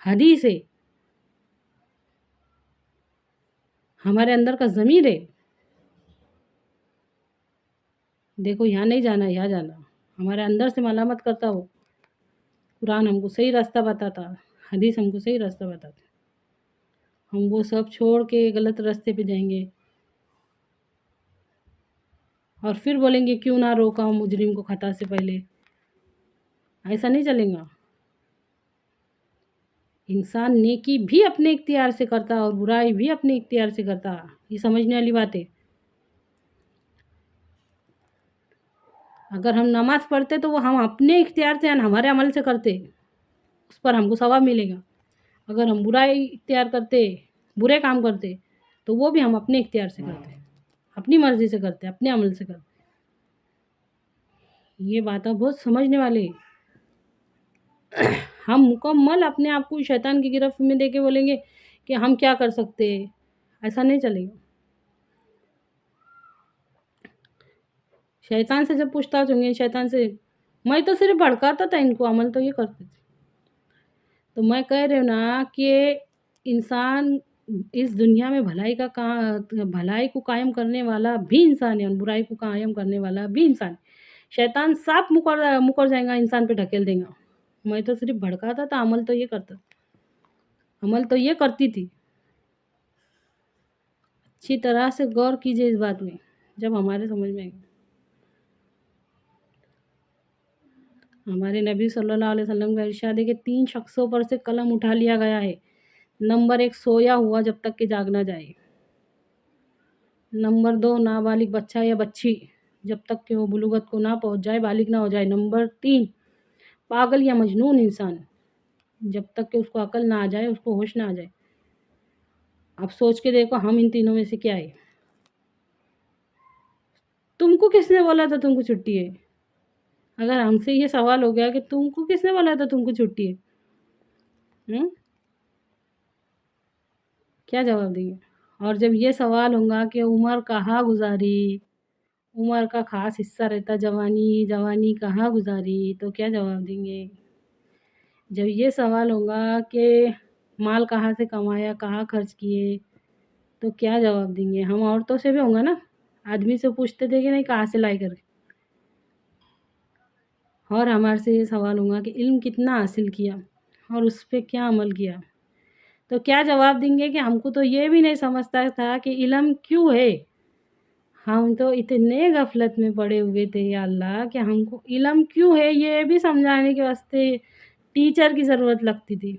حدیث ہے، ہمارے اندر کا ضمیر ہے. دیکھو یہاں نہیں جانا، یہاں جانا. ہمارے اندر سے ملامت کرتا ہو. قرآن ہم کو صحیح راستہ بتاتا، حدیث ہم کو صحیح راستہ بتاتا. ہم وہ سب چھوڑ کے غلط راستے پہ جائیں گے اور پھر بولیں گے کیوں نہ روکا ہوں مجرم کو خطا سے پہلے. ایسا نہیں چلے گا. انسان نیکی بھی اپنے اختیار سے کرتا اور برائی بھی اپنے اختیار سے کرتا. یہ سمجھنے والی بات ہے. اگر ہم نماز پڑھتے تو وہ ہم اپنے اختیار سے ہمارے عمل سے کرتے، اس پر ہم کو ثواب ملے گا. اگر ہم برائی اختیار کرتے، برے کام کرتے، تو وہ بھی ہم اپنے اختیار سے کرتے، اپنی مرضی سے کرتے، اپنے عمل سے کرتے. یہ باتیں بہت سمجھنے والی ہے. ہم مکمل اپنے آپ کو شیطان کی گرفت میں دے کے بولیں گے کہ ہم کیا کر سکتے ہیں. ایسا نہیں چلے گا. شیطان سے جب پوچھتاچ ہوں گے، شیطان سے میں تو صرف بھڑکاتا تھا ان کو، عمل تو یہ کرتے تھے. تو میں کہہ رہی ہوں نا کہ انسان اس دنیا میں بھلائی کو قائم کرنے والا بھی انسان ہے اور برائی کو قائم کرنے والا بھی انسان ہے. شیطان صاف مکر جائے گا، انسان پہ ڈھکیل دے گا. میں تو صرف بھڑکاتا تھا، عمل تو یہ کرتا تھا، عمل تو یہ کرتی تھی. اچھی طرح سے غور کیجئے اس بات میں، جب ہمارے سمجھ میں آئے گا. ہمارے نبی صلی اللہ علیہ وسلم کا ارشاد ہے کہ 3 شخصوں پر سے قلم اٹھا لیا گیا ہے. نمبر 1 سویا ہوا جب تک کہ جاگ نہ جائے. نمبر 2 نابالغ بچہ یا بچی جب تک کہ وہ بلوغت کو نہ پہنچ جائے، بالغ نہ ہو جائے. نمبر 3 پاگل یا مجنون انسان جب تک کہ اس کو عقل نہ آ جائے، اس کو ہوش نہ آ جائے. اب سوچ کے دیکھو ہم ان تینوں میں سے کیا ہے. تم کو کس نے بولا تھا تم کو چھٹی ہے؟ اگر ہم سے یہ سوال ہو گیا کہ تم کو کس نے بولا تھا تم کو چھٹی ہے، کیا جواب دیں گے؟ اور جب یہ سوال ہوگا کہ عمر کہاں گزاری، عمر کا خاص حصہ رہتا جوانی کہاں گزاری، تو کیا جواب دیں گے؟ جب یہ سوال ہوگا کہ مال کہاں سے کمایا، کہاں خرچ کیے، تو کیا جواب دیں گے؟ ہم عورتوں سے بھی ہوگا نا، آدمی سے پوچھتے تھے کہ نہیں کہاں سے لائے کر کے. اور ہمارے سے یہ سوال ہوگا کہ علم کتنا حاصل کیا اور اس پہ کیا عمل کیا، تو کیا جواب دیں گے کہ ہم کو تو یہ بھی نہیں سمجھتا تھا کہ علم کیوں ہے. ہم تو اتنے غفلت میں پڑے ہوئے تھے یا اللہ کہ ہم کو علم کیوں ہے یہ بھی سمجھانے کے واسطے ٹیچر کی ضرورت لگتی تھی.